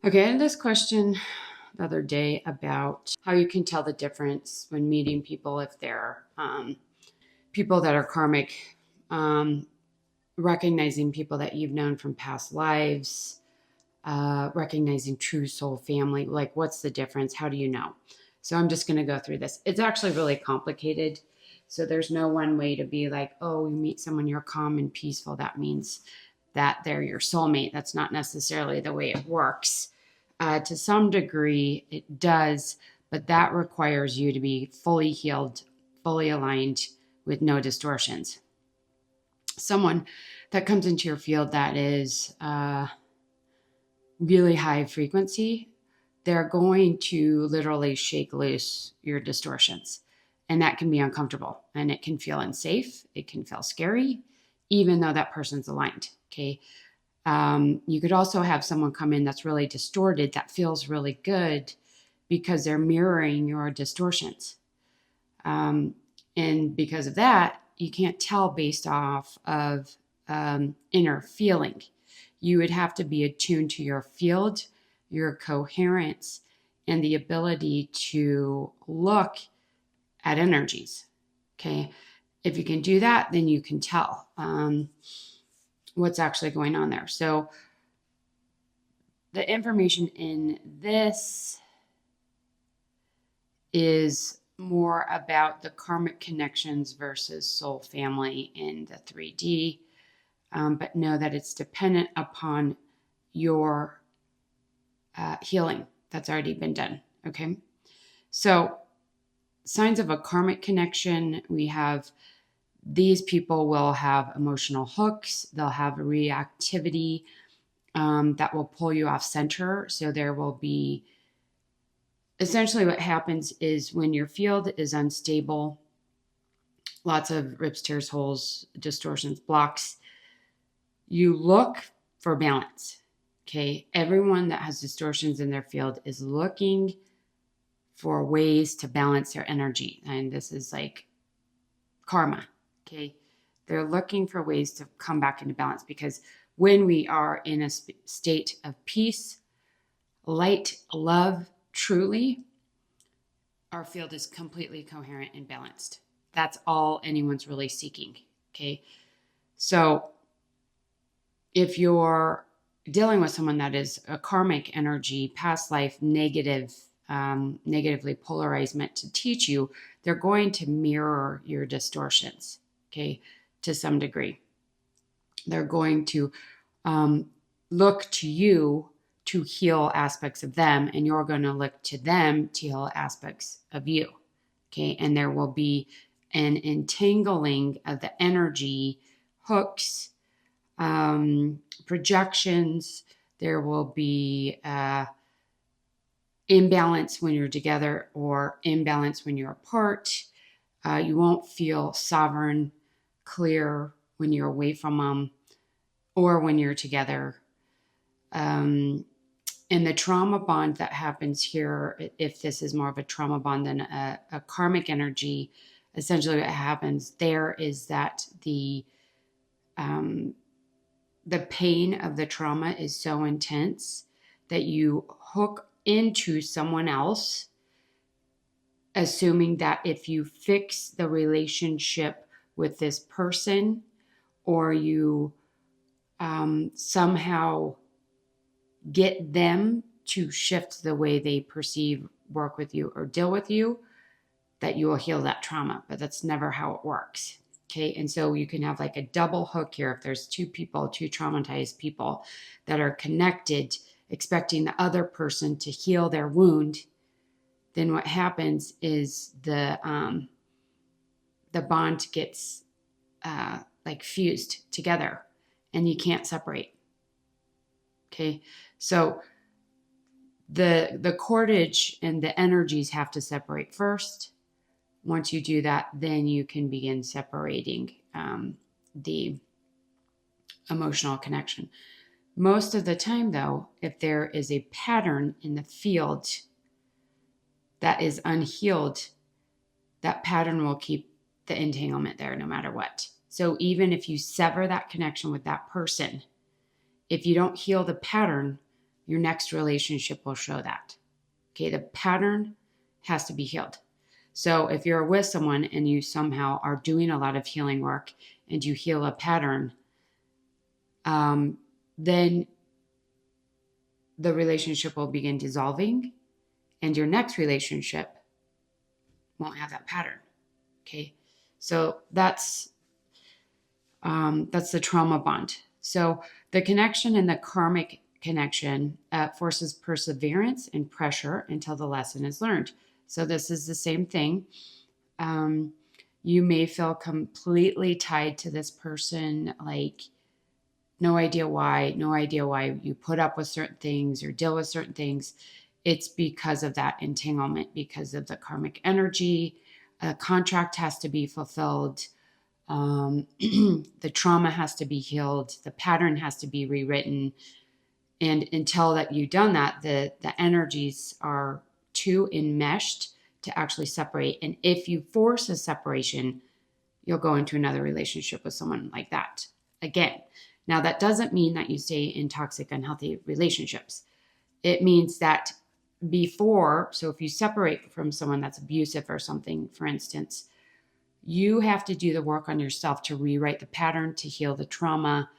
Okay, I had this question the other day about how you can tell the difference when meeting people if they're people that are karmic, um, recognizing people that you've known from past lives, recognizing true soul family. Like, what's the difference? How do you know? So I'm just going to go through this. It's actually really complicated. So there's no one way to be like, oh, you meet someone, you're calm and peaceful. That means that they're your soulmate. That's not necessarily the way it works. To some degree, it does, but that requires you to be fully healed, fully aligned with no distortions. Someone that comes into your field that is really high frequency, they're going to literally shake loose your distortions. And that can be uncomfortable and it can feel unsafe. It can feel scary, even though that person's aligned. Okay. You could also have someone come in that's really distorted that feels really good because they're mirroring your distortions. And because of that, you can't tell based off of inner feeling. You would have to be attuned to your field, your coherence, and the ability to look at energies. Okay. If you can do that, then you can tell what's actually going on there. So the information in this is more about the karmic connections versus soul family in the 3D. But know that it's dependent upon your healing that's already been done. Okay. So, signs of a karmic connection, we have these people will have emotional hooks, they'll have a reactivity that will pull you off center. So, there will be essentially what happens is when your field is unstable, lots of rips, tears, holes, distortions, blocks, you look for balance. Okay. Everyone that has distortions in their field is looking for ways to balance their energy. And this is like karma. Okay. They're looking for ways to come back into balance because when we are in a state of peace, light, love, truly, our field is completely coherent and balanced. That's all anyone's really seeking. Okay. So if you're dealing with someone that is a karmic energy, past life, negatively polarized, meant to teach you, they're going to mirror your distortions, okay, to some degree. They're going to look to you to heal aspects of them, and you're going to look to them to heal aspects of you, okay? And there will be an entangling of the energy hooks, projections. There will be imbalance when you're together or imbalance when you're apart. You won't feel sovereign, clear when you're away from them or when you're together. And the trauma bond that happens here, if this is more of a trauma bond than a karmic energy, essentially what happens there is that the pain of the trauma is so intense that you hook into someone else, assuming that if you fix the relationship with this person or you somehow get them to shift the way they perceive, work with you, or deal with you, that you will heal that trauma. But that's never how it works. Okay. And so you can have like a double hook here. If there's two traumatized people that are connected, expecting the other person to heal their wound, then what happens is the bond gets like fused together and you can't separate. Okay. So the cordage and the energies have to separate first. Once you do that, then you can begin separating the emotional connection. Most of the time, though, if there is a pattern in the field that is unhealed, that pattern will keep the entanglement there no matter what. So even if you sever that connection with that person, if you don't heal the pattern, your next relationship will show that. Okay, the pattern has to be healed. So if you're with someone and you somehow are doing a lot of healing work and you heal a pattern, then the relationship will begin dissolving and your next relationship won't have that pattern. Okay, so that's the trauma bond. So the connection and the karmic connection forces perseverance and pressure until the lesson is learned. So this is the same thing. You may feel completely tied to this person, like no idea why you put up with certain things or deal with certain things. It's because of that entanglement, because of the karmic energy. A contract has to be fulfilled. The trauma has to be healed. The pattern has to be rewritten. And until that you've done that, the energies are too enmeshed to actually separate. And if you force a separation, you'll go into another relationship with someone like that again. Now, that doesn't mean that you stay in toxic, unhealthy relationships. It means that before, so if you separate from someone that's abusive or something, for instance, you have to do the work on yourself to rewrite the pattern, to heal the trauma,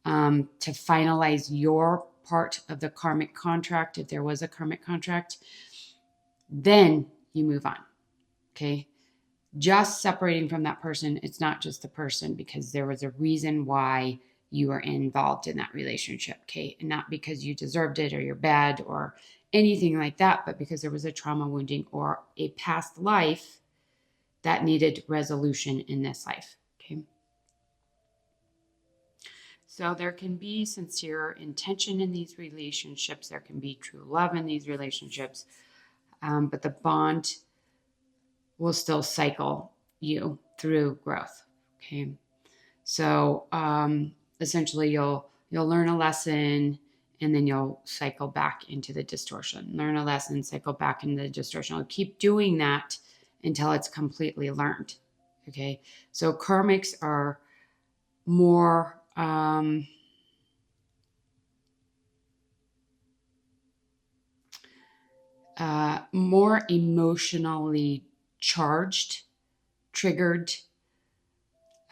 to finalize your part of the karmic contract, if there was a karmic contract. Then you move on. Okay. Just separating from that person, it's not just the person, because there was a reason why you were involved in that relationship. Okay. And not because you deserved it or you're bad or anything like that, but because there was a trauma wounding or a past life that needed resolution in this life. Okay. So there can be sincere intention in these relationships. There can be true love in these relationships. But the bond will still cycle you through growth. Okay. So essentially you'll learn a lesson and then you'll cycle back into the distortion. Learn a lesson, cycle back into the distortion. I'll keep doing that until it's completely learned. Okay. So karmics are more more emotionally charged, triggered.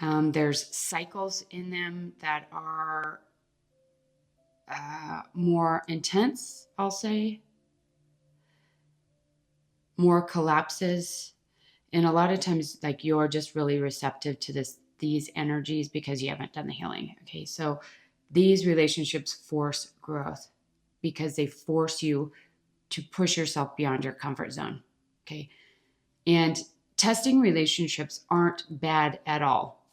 There's cycles in them that are more intense, I'll say, more collapses. And a lot of times, like, you're just really receptive to these energies because you haven't done the healing. Okay. So these relationships force growth because they force you to push yourself beyond your comfort zone. Okay. And testing relationships aren't bad at all.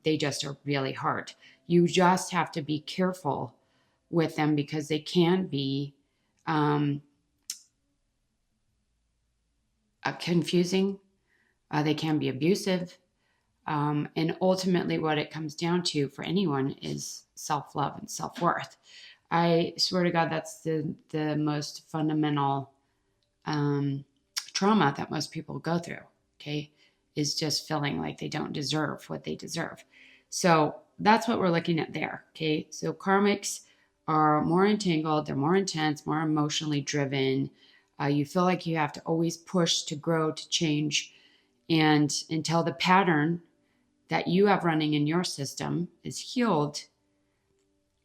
They just are really hard. You just have to be careful with them because they can be confusing. They can be abusive. And ultimately what it comes down to for anyone is self-love and self-worth. I swear to God, that's the most fundamental trauma that most people go through, okay, is just feeling like they don't deserve what they deserve. So that's what we're looking at there, okay? So karmics are more entangled, they're more intense, more emotionally driven. You feel like you have to always push to grow, to change, and until the pattern that you have running in your system is healed.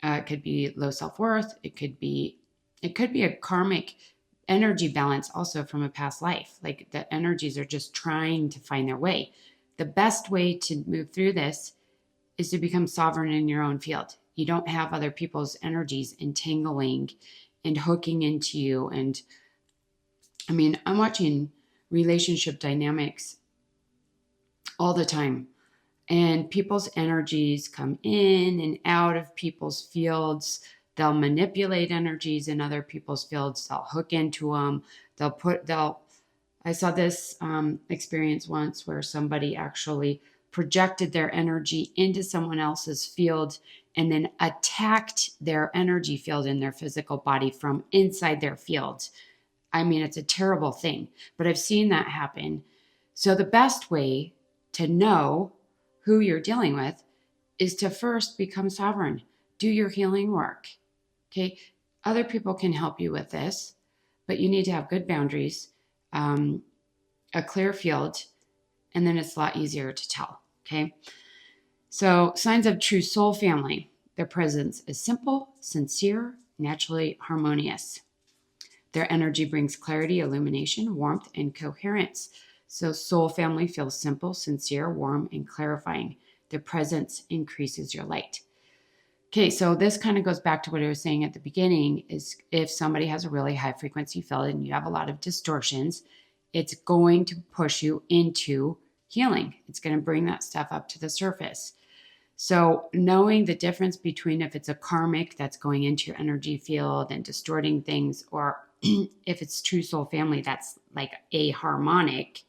It could be low self-worth. It could be a karmic energy balance also from a past life. Like the energies are just trying to find their way. The best way to move through this is to become sovereign in your own field. You don't have other people's energies entangling and hooking into you. And I mean, I'm watching relationship dynamics all the time. And people's energies come in and out of people's fields. They'll manipulate energies in other people's fields. They'll hook into them. I saw this experience once where somebody actually projected their energy into someone else's field and then attacked their energy field in their physical body from inside their field. I mean, it's a terrible thing, but I've seen that happen. So the best way to know who you're dealing with is to first become sovereign. Do your healing work. Okay. Other people can help you with this, but you need to have good boundaries, a clear field, and then it's a lot easier to tell. Okay. So, signs of true soul family. Their presence is simple, sincere, naturally harmonious. Their energy brings clarity, illumination, warmth, and coherence. So, soul family feels simple, sincere, warm, and clarifying. Their presence increases your light. Okay, so this kind of goes back to what I was saying at the beginning, is if somebody has a really high frequency field and you have a lot of distortions, it's going to push you into healing. It's going to bring that stuff up to the surface. So knowing the difference between if it's a karmic that's going into your energy field and distorting things, or if it's true soul family that's like a harmonic,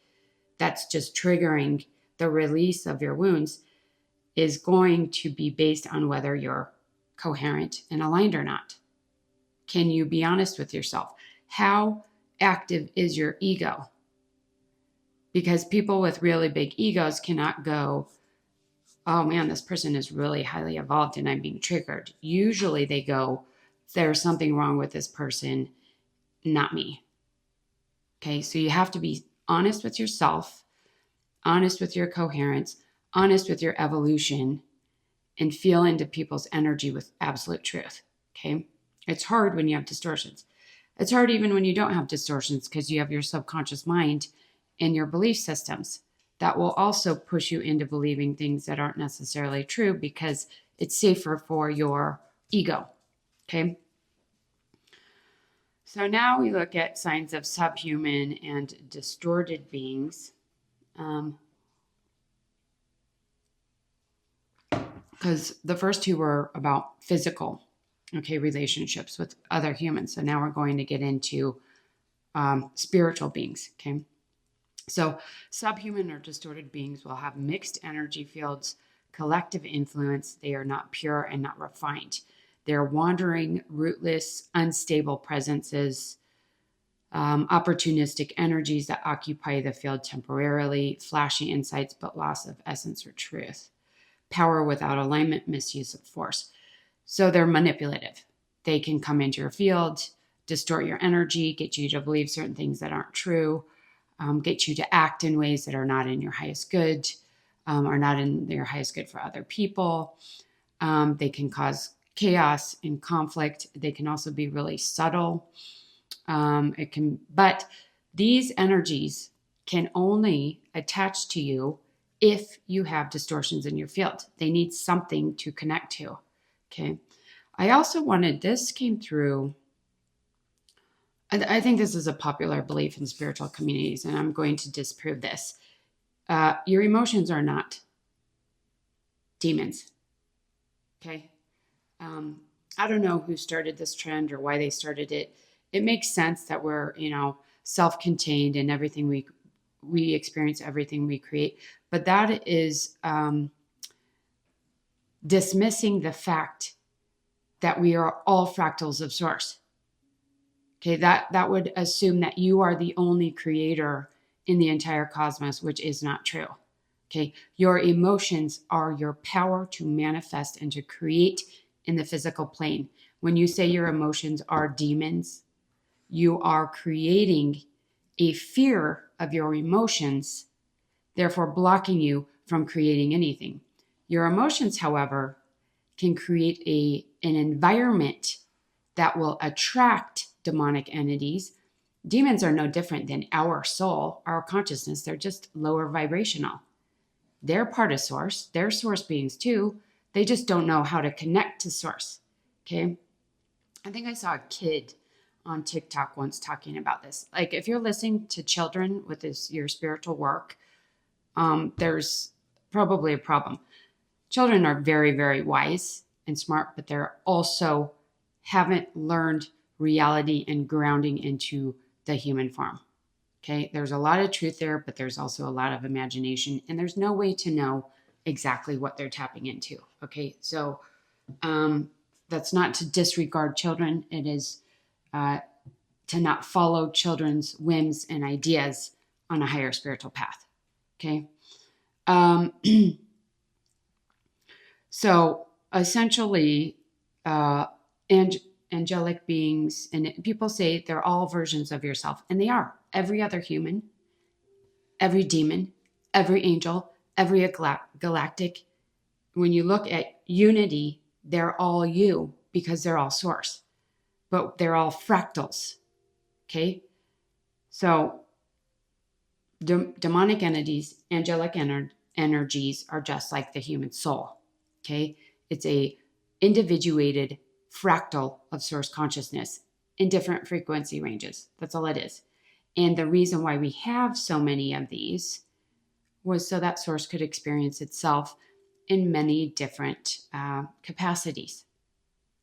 that's just triggering the release of your wounds, is going to be based on whether you're coherent and aligned or not. Can you be honest with yourself? How active is your ego? Because people with really big egos cannot go, oh man, this person is really highly evolved and I'm being triggered. Usually they go, there's something wrong with this person, not me. Okay, so you have to be honest with yourself, honest with your coherence, honest with your evolution, and feel into people's energy with absolute truth. Okay. It's hard when you have distortions. It's hard even when you don't have distortions, because you have your subconscious mind and your belief systems that will also push you into believing things that aren't necessarily true because it's safer for your ego. Okay. So now we look at signs of subhuman and distorted beings. Because the first two were about physical, okay, relationships with other humans. So now we're going to get into spiritual beings, okay? So subhuman or distorted beings will have mixed energy fields, collective influence. They are not pure and not refined. They're wandering, rootless, unstable presences, opportunistic energies that occupy the field temporarily, flashy insights, but loss of essence or truth. Power without alignment, misuse of force. So they're manipulative. They can come into your field, distort your energy, get you to believe certain things that aren't true, get you to act in ways that are not in your highest good, are not in your highest good for other people. They can cause chaos and conflict. They can also be really subtle. But these energies can only attach to you if you have distortions in your field. They need something to connect to. Okay. I also wanted, this came through, I think this is a popular belief in spiritual communities, and I'm going to disprove this. Your emotions are not demons. Okay. I don't know who started this trend or why they started it. It makes sense that we're, self-contained and everything we experience, everything we create. But that is dismissing the fact that we are all fractals of source. Okay, that would assume that you are the only creator in the entire cosmos, which is not true. Okay, your emotions are your power to manifest and to create in the physical plane. When you say your emotions are demons, you are creating a fear of your emotions, therefore blocking you from creating anything. Your emotions, however, can create an environment that will attract demonic entities. Demons are no different than our soul, our consciousness. They're just lower vibrational. They're part of source. They're source beings too. They just don't know how to connect to source. Okay. I think I saw a kid on TikTok once talking about this. Like, if you're listening to children with your spiritual work, there's probably a problem. Children are very, very wise and smart, but they're also haven't learned reality and grounding into the human form. Okay, there's a lot of truth there, but there's also a lot of imagination, and there's no way to know exactly what they're tapping into. Okay, so that's not to disregard children. It is to not follow children's whims and ideas on a higher spiritual path. Okay. So essentially, angelic beings, and people say they're all versions of yourself, and they are. Every other human, every demon, every angel, every galactic. When you look at unity, they're all you because they're all source, but they're all fractals. Okay. So demonic entities, angelic energies are just like the human soul. Okay. It's a individuated fractal of source consciousness in different frequency ranges. That's all it is. And the reason why we have so many of these was so that source could experience itself in many different capacities.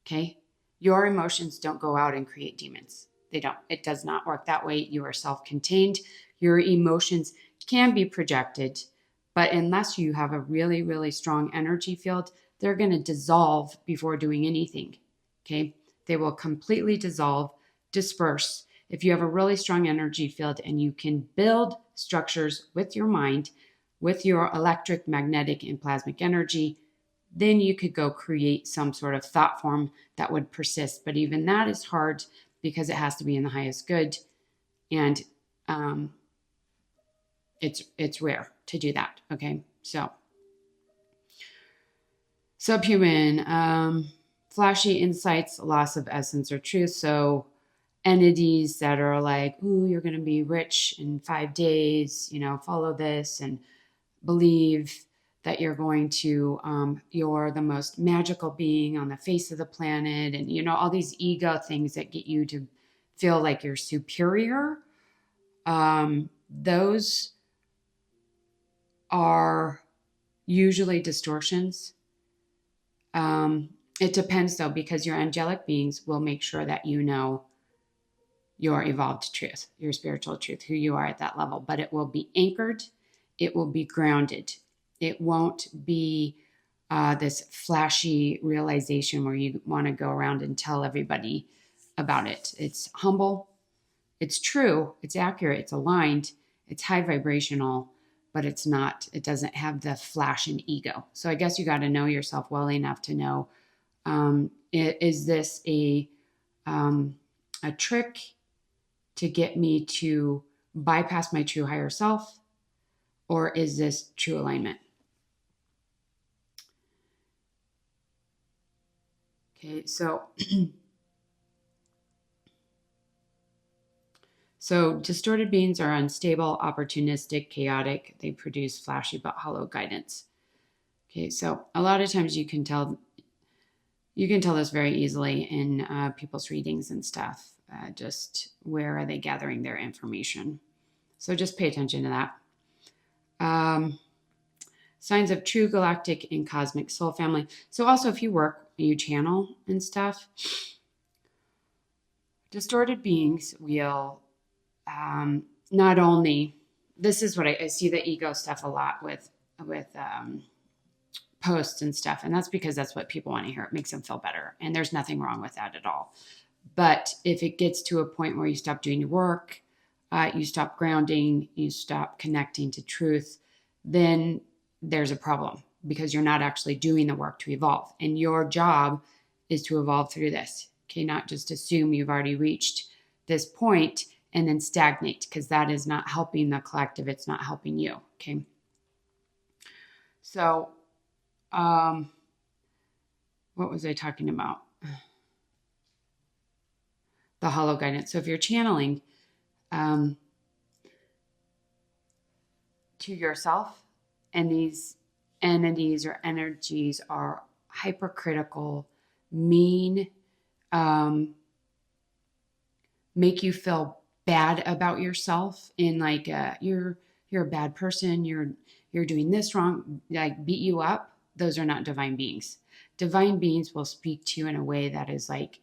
Okay. Your emotions don't go out and create demons. They don't. It does not work that way. You are self-contained. Your emotions can be projected, but unless you have a really, really strong energy field, they're going to dissolve before doing anything. Okay. They will completely dissolve, disperse. If you have a really strong energy field and you can build structures with your mind, with your electric, magnetic, and plasmic energy, then you could go create some sort of thought form that would persist. But even that is hard because it has to be in the highest good. And it's rare to do that. Okay. So subhuman, flashy insights, loss of essence or truth. So entities that are like, ooh, you're going to be rich in 5 days, follow this and believe that you're going to, you're the most magical being on the face of the planet. And, all these ego things that get you to feel like you're superior. Those are usually distortions. It depends though, because your angelic beings will make sure that your evolved truth, your spiritual truth, who you are at that level, but it will be anchored. It will be grounded. It won't be this flashy realization where you want to go around and tell everybody about it. It's humble. It's true. It's accurate. It's aligned. It's high vibrational, but it doesn't have the flash and ego. So I guess you got to know yourself well enough to know, is this a trick to get me to bypass my true higher self? Or is this true alignment? Okay, so distorted beings are unstable, opportunistic, chaotic. They produce flashy but hollow guidance. Okay, so a lot of times you can tell this very easily in people's readings and stuff. Just where are they gathering their information? So just pay attention to that. Signs of true galactic and cosmic soul family. So also if you channel and stuff, distorted beings will not only, this is what I see the ego stuff a lot with posts and stuff. And that's because that's what people want to hear. It makes them feel better. And there's nothing wrong with that at all. But if it gets to a point where you stop doing your work, you stop grounding, you stop connecting to truth, then there's a problem because you're not actually doing the work to evolve. And your job is to evolve through this. Okay, not just assume you've already reached this point and then stagnate, because that is not helping the collective. It's not helping you. Okay. So, what was I talking about? The hollow guidance. So if you're channeling to yourself, and these entities or energies are hypercritical, mean, make you feel bad about yourself in like you're a bad person, you're doing this wrong, like beat you up. Those are not divine beings. Divine beings will speak to you in a way that is like,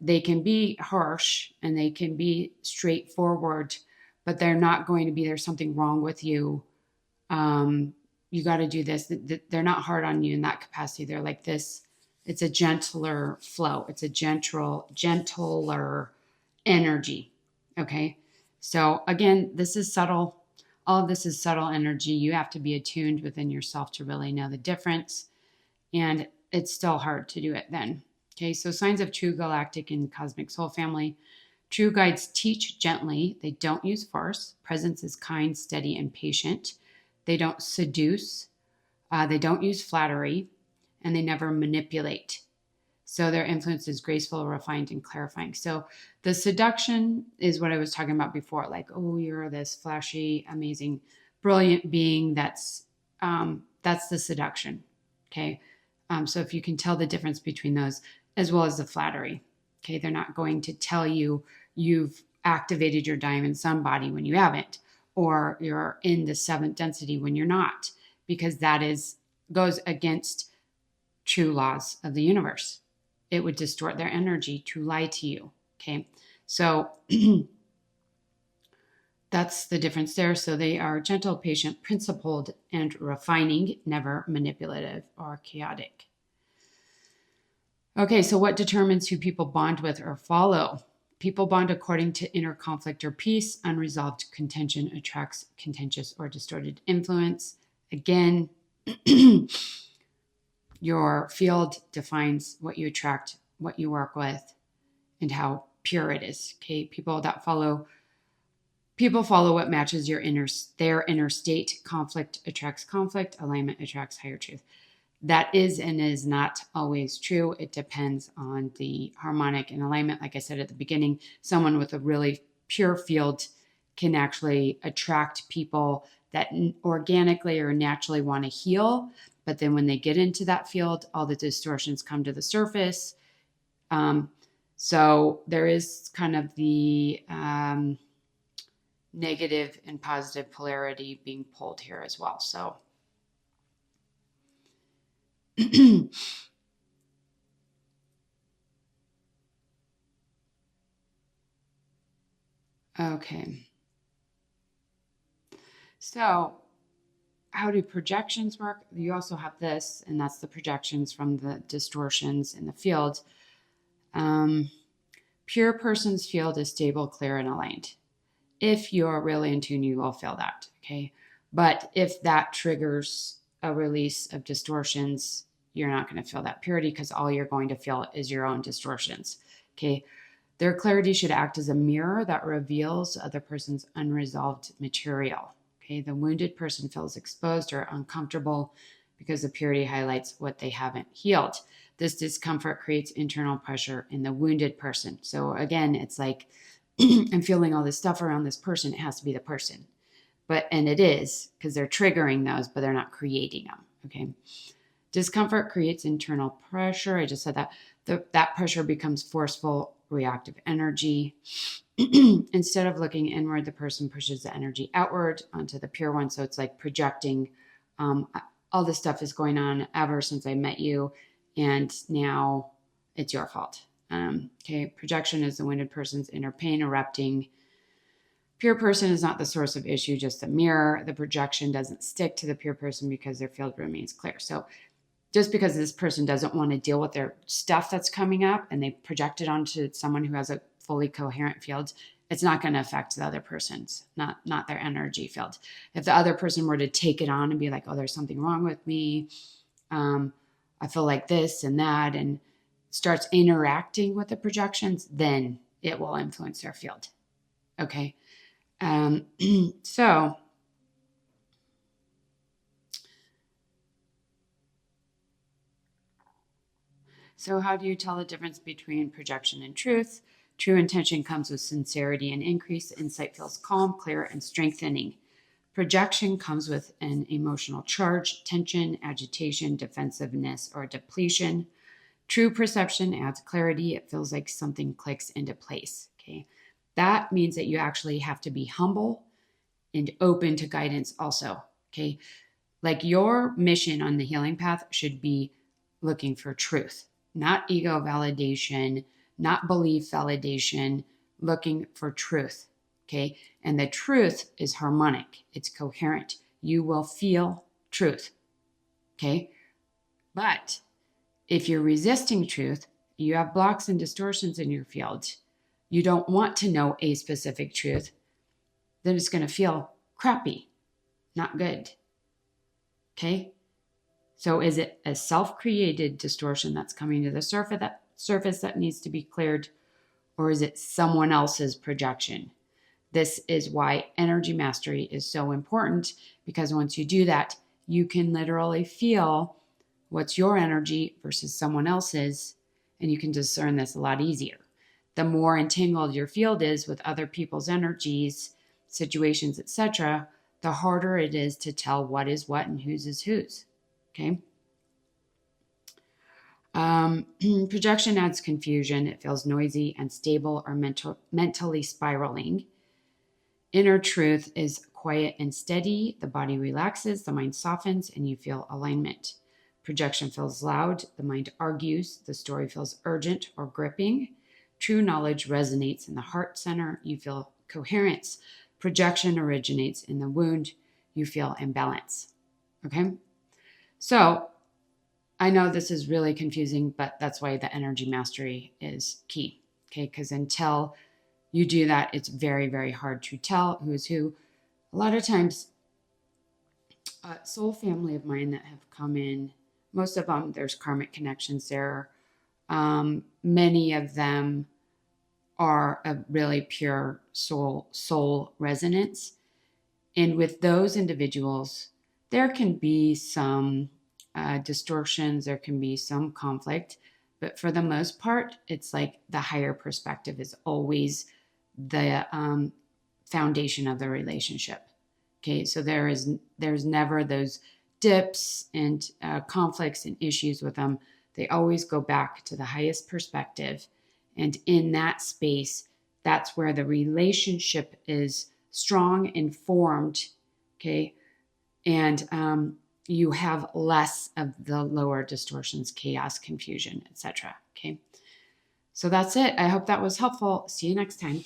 they can be harsh and they can be straightforward, but they're not going to be, there's something wrong with you. You got to do this. They're not hard on you in that capacity. They're like this. It's a gentler flow. It's a gentler energy. Okay. So again, this is subtle. All of this is subtle energy. You have to be attuned within yourself to really know the difference. And it's still hard to do it then. Okay, so signs of true galactic and cosmic soul family. True guides teach gently. They don't use force. Presence is kind, steady, and patient. They don't seduce. They don't use flattery. And they never manipulate. So their influence is graceful, refined, and clarifying. So the seduction is what I was talking about before. Like, oh, you're this flashy, amazing, brilliant being. That's the seduction. Okay. So if you can tell the difference between those, as well as the flattery. Okay. They're not going to tell you you've activated your diamond sun body when you haven't, or you're in the seventh density when you're not, because that goes against true laws of the universe. It would distort their energy to lie to you. Okay. So that's the difference there. So they are gentle, patient, principled, and refining, never manipulative or chaotic. Okay. So what determines who people bond with or follow? People bond according to inner conflict or peace. Unresolved contention attracts contentious or distorted influence. Again, your field defines what you attract, what you work with, and how pure it is. Okay, people follow what matches their inner state. Conflict attracts conflict. Alignment attracts higher truth. That is and is not always true. It depends on the harmonic and alignment. Like I said at the beginning, someone with a really pure field can actually attract people that organically or naturally want to heal. But then when they get into that field, all the distortions come to the surface. So there is kind of the negative and positive polarity being pulled here as well. So okay. So how do projections work? You also have this, and that's the projections from the distortions in the field. Pure person's field is stable, clear, and aligned. If you're really in tune, you will feel that. Okay. But if that triggers a release of distortions, you're not going to feel that purity, because all you're going to feel is your own distortions. Okay. Their clarity should act as a mirror that reveals the other person's unresolved material. Okay. The wounded person feels exposed or uncomfortable because the purity highlights what they haven't healed. This discomfort creates internal pressure in the wounded person. So again, it's like, I'm feeling all this stuff around this person. It has to be the person. And it is, because they're triggering those, but they're not creating them. Okay. Discomfort creates internal pressure. I just said that. That pressure becomes forceful, reactive energy. Instead of looking inward, the person pushes the energy outward onto the pure one. So it's like projecting. All this stuff is going on ever since I met you, and now it's your fault. Okay. Projection is the wounded person's inner pain erupting. Pure person is not the source of issue, just a mirror. The projection doesn't stick to the pure person because their field remains clear. So just because this person doesn't want to deal with their stuff that's coming up and they project it onto someone who has a fully coherent field, it's not going to affect the other person's, not their energy field. If the other person were to take it on and be like, oh, there's something wrong with me, I feel like this and that, and starts interacting with the projections, then it will influence their field. Okay. So how do you tell the difference between projection and truth? True intention comes with sincerity and increase. Insight feels calm, clear, and strengthening. Projection comes with an emotional charge, tension, agitation, defensiveness, or depletion. True perception adds clarity. It feels like something clicks into place. Okay. That means that you actually have to be humble and open to guidance also. Okay. Like your mission on the healing path should be looking for truth, not ego validation, not belief validation, looking for truth. Okay. And the truth is harmonic. It's coherent. You will feel truth. Okay. But if you're resisting truth, you have blocks and distortions in your field, you don't want to know a specific truth, then it's going to feel crappy, not good. Okay. So is it a self-created distortion that's coming to the surface that needs to be cleared, or is it someone else's projection? This is why energy mastery is so important, because once you do that, you can literally feel what's your energy versus someone else's, and you can discern this a lot easier. The more entangled your field is with other people's energies, situations, etc., the harder it is to tell what is what and whose is whose. Okay. Projection adds confusion. It feels noisy, unstable, or mentally spiraling. Inner truth is quiet and steady. The body relaxes, the mind softens, and you feel alignment. Projection feels loud. The mind argues. The story feels urgent or gripping. True knowledge resonates in the heart center. You feel coherence. Projection originates in the wound. You feel imbalance. Okay? So I know this is really confusing, but that's why the energy mastery is key. Okay? Because until you do that, it's very, very hard to tell who is who. A lot of times, soul family of mine that have come in, most of them, there's karmic connections there. Many of them are a really pure soul resonance. And with those individuals, there can be some distortions, there can be some conflict, but for the most part, it's like the higher perspective is always the foundation of the relationship. Okay, so there's never those dips and conflicts and issues with them. They always go back to the highest perspective, and in that space, that's where the relationship is strong and formed. Okay, and you have less of the lower distortions, chaos, confusion, etc. Okay, so that's it. I hope that was helpful. See you next time.